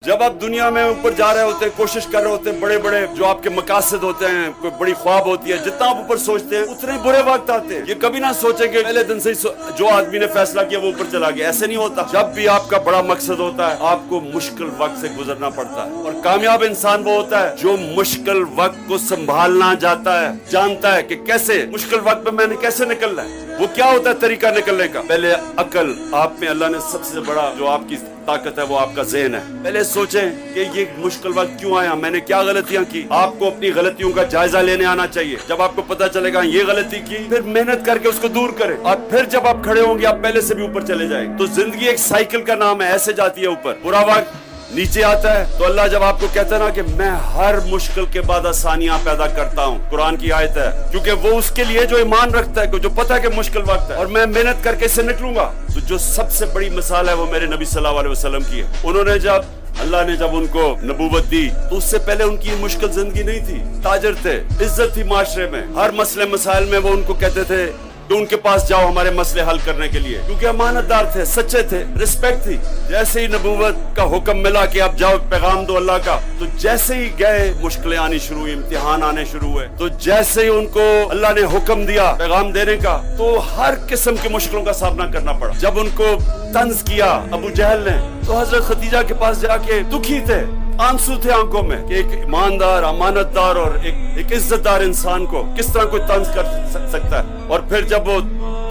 जब आप दुनिया में ऊपर जा रहे होते हैं, कोशिश कर रहे होते हैं, बड़े बड़े जो आपके मकासद होते हैं, कोई बड़ी ख्वाब होती है, जितना आप ऊपर सोचते हैं उतने बुरे वक्त आते हैं। ये कभी ना सोचे कि पहले दिन से जो आदमी ने फैसला किया वो ऊपर चला गया, ऐसे नहीं होता। जब भी आपका बड़ा मकसद होता है आपको मुश्किल वक्त से गुजरना पड़ता है, और कामयाब इंसान वो होता है जो मुश्किल वक्त को संभालना जाता है, जानता है कि कैसे मुश्किल वक्त में मैंने कैसे निकलना है। वो क्या होता है तरीका निकलने का? पहले अकल, आप में अल्लाह ने सबसे बड़ा जो आपकी ताकत है वो आपका ज़हन है। पहले सोचें कि ये मुश्किल वक्त क्यों आया, मैंने क्या गलतियां की। आपको अपनी गलतियों का जायजा लेने आना चाहिए। जब आपको पता चलेगा ये गलती की, फिर मेहनत करके उसको दूर करें, और फिर जब आप खड़े होंगे आप पहले से भी ऊपर चले जाएंगे। तो जिंदगी एक साइकिल का नाम है, ऐसे जाती है ऊपर, बुरा वक्त नीचे आता है। तो अल्लाह जब आपको कहता है ना कि मैं हर मुश्किल के बाद आसानियां पैदा करता हूँ, कुरान की आयत है, क्योंकि वो उसके लिए जो ईमान रखता है, जो पता है कि मुश्किल वक्त है और मैं मेहनत करके इससे निकलूंगा। तो जो सबसे बड़ी मिसाल है वो मेरे नबी सल्लल्लाहु अलैहि वसल्लम की है। उन्होंने जब अल्लाह ने जब उनको नबूवत दी तो उससे पहले उनकी मुश्किल जिंदगी नहीं थी। ताजर थे, इज्जत थी माशरे में, हर मसले मसाइल में वो उनको कहते थे कि उनके पास जाओ हमारे मसले हल करने के लिए, क्योंकि अमानतदार थे, सच्चे थे, रिस्पेक्ट थी। जैसे ही नबूवत का हुक्म मिला कि आप जाओ पैगाम दो अल्लाह का, तो जैसे ही गए मुश्किलें आनी शुरू हुई, इम्तिहान आने शुरू हुए। तो जैसे ही उनको अल्लाह ने हुक्म दिया पैगाम देने का, तो हर किस्म की मुश्किलों का सामना करना पड़ा। जब उनको तंज किया अबू जहल ने, तो हजरत खदीजा के पास जाके दुखी थे, आंसू थे आंखों में कि एक ईमानदार, अमानतदार और एक इज्जतदार इंसान को किस तरह कोई तंज कर सकता है। और फिर जब वो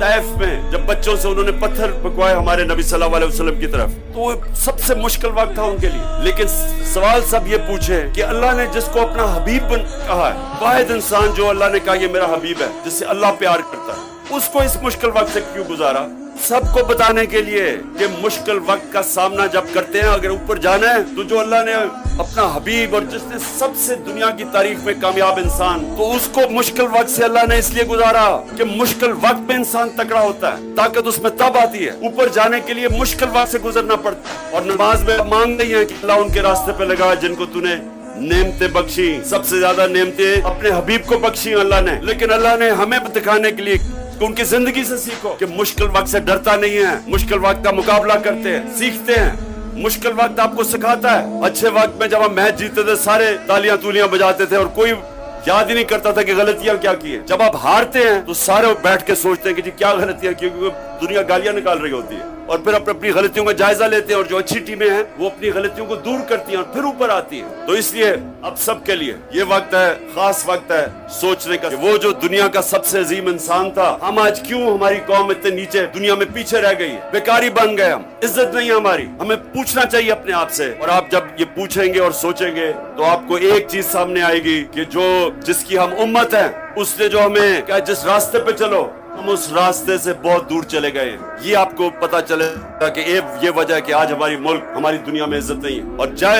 तैफ में जब बच्चों से उन्होंने पत्थर पकवाए हमारे नबी सल्लल्लाहु अलैहि वसल्लम की तरफ, तो वो सबसे मुश्किल वक्त था उनके लिए। लेकिन सवाल सब ये पूछे कि अल्लाह ने जिसको अपना हबीब कहा है, वाहिद इंसान जो अल्लाह ने कहा ये मेरा हबीब है, जिससे अल्लाह प्यार करता है, उसको इस मुश्किल वक्त से क्यों गुजारा? सबको बताने के लिए कि मुश्किल वक्त का सामना जब करते हैं, अगर ऊपर जाना है, तो जो अल्लाह ने अपना हबीब और जिसने सबसे दुनिया की तारीख में कामयाब इंसान, तो उसको मुश्किल वक्त से अल्लाह ने इसलिए गुजारा कि मुश्किल वक्त में इंसान तगड़ा होता है, ताकत उसमें तब आती है। ऊपर जाने के लिए मुश्किल वक्त से गुजरना पड़ता है। और नमाज में मांग रही है कि अल्लाह उनके रास्ते पे लगा जिनको तूने नेमतें बख्शी, सबसे ज्यादा नेमतें अपने हबीब को बख्शी अल्लाह ने। लेकिन अल्लाह ने हमें दिखाने के लिए उनकी जिंदगी से सीखो कि मुश्किल वक्त से डरता नहीं है, मुश्किल वक्त का मुकाबला करते हैं, सीखते हैं। मुश्किल वक्त आपको सिखाता है। अच्छे वक्त में जब हम मैच जीतते थे सारे तालियां तूलियां बजाते थे और कोई याद ही नहीं करता था कि गलतियां क्या की है। जब आप हारते हैं तो सारे बैठ के सोचते हैं कि जी क्या गलतियां की, क्योंकि दुनिया गालियां निकाल रही होती है। और फिर अपनी गलतियों का जायजा लेते हैं, और जो अच्छी टीमें हैं वो अपनी गलतियों को दूर करती हैं और फिर ऊपर आती हैं। तो इसलिए अब सबके लिए ये वक्त है, खास वक्त है सोचने का, वो जो दुनिया का सबसे अजीम इंसान था, हम आज क्यों, हमारी कौम इतने नीचे दुनिया में पीछे रह गई है, बेकारी बन गए हम, इज्जत नहीं है हमारी। हमें पूछना चाहिए अपने आप से, और आप जब ये पूछेंगे और सोचेंगे तो आपको एक चीज सामने आएगी कि जिसकी हम उम्मत है, उसने जो हमें क्या, जिस रास्ते पे चलो हम उस रास्ते से बहुत दूर चले गए हैं। ये आपको पता चलेगा कि ये वजह है कि आज हमारी मुल्क, हमारी दुनिया में इज्जत नहीं है। और चाहे